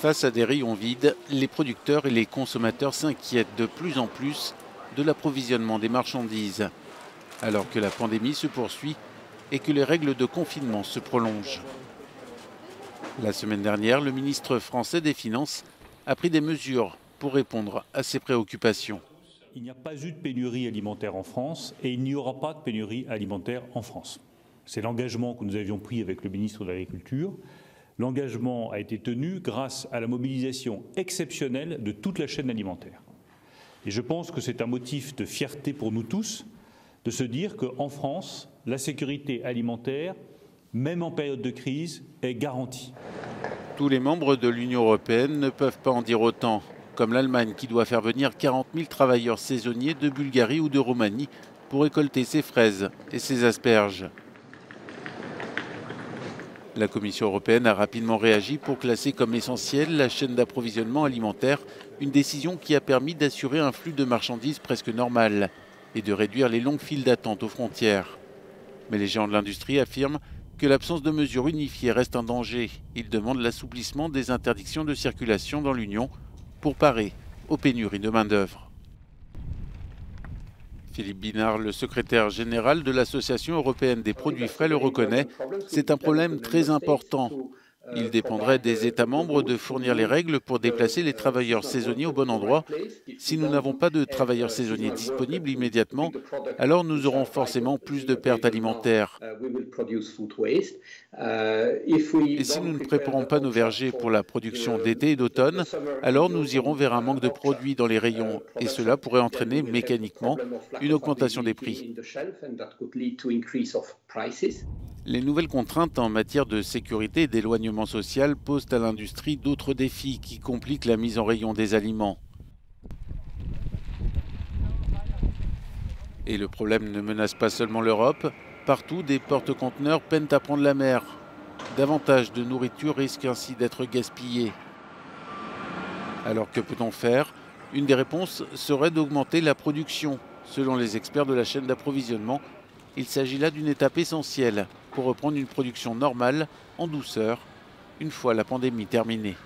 Face à des rayons vides, les producteurs et les consommateurs s'inquiètent de plus en plus de l'approvisionnement des marchandises, alors que la pandémie se poursuit et que les règles de confinement se prolongent. La semaine dernière, le ministre français des Finances a pris des mesures pour répondre à ces préoccupations. Il n'y a pas eu de pénurie alimentaire en France et il n'y aura pas de pénurie alimentaire en France. C'est l'engagement que nous avions pris avec le ministre de l'Agriculture. L'engagement a été tenu grâce à la mobilisation exceptionnelle de toute la chaîne alimentaire. Et je pense que c'est un motif de fierté pour nous tous de se dire qu'en France, la sécurité alimentaire, même en période de crise, est garantie. Tous les membres de l'Union européenne ne peuvent pas en dire autant, comme l'Allemagne qui doit faire venir 40 000 travailleurs saisonniers de Bulgarie ou de Roumanie pour récolter ses fraises et ses asperges. La Commission européenne a rapidement réagi pour classer comme essentielle la chaîne d'approvisionnement alimentaire, une décision qui a permis d'assurer un flux de marchandises presque normal et de réduire les longues files d'attente aux frontières. Mais les géants de l'industrie affirment que l'absence de mesures unifiées reste un danger. Ils demandent l'assouplissement des interdictions de circulation dans l'Union pour parer aux pénuries de main-d'œuvre. Philippe Binard, le secrétaire général de l'Association européenne des produits frais, le reconnaît. C'est un problème très important. Il dépendrait des États membres de fournir les règles pour déplacer les travailleurs saisonniers au bon endroit. Si nous n'avons pas de travailleurs saisonniers disponibles immédiatement, alors nous aurons forcément plus de pertes alimentaires. Et si nous ne préparons pas nos vergers pour la production d'été et d'automne, alors nous irons vers un manque de produits dans les rayons et cela pourrait entraîner mécaniquement une augmentation des prix. Les nouvelles contraintes en matière de sécurité et d'éloignement social posent à l'industrie d'autres défis qui compliquent la mise en rayon des aliments. Et le problème ne menace pas seulement l'Europe. Partout, des porte-conteneurs peinent à prendre la mer. Davantage de nourriture risque ainsi d'être gaspillée. Alors que peut-on faire? Une des réponses serait d'augmenter la production. Selon les experts de la chaîne d'approvisionnement, il s'agit là d'une étape essentielle pour reprendre une production normale, en douceur, une fois la pandémie terminée.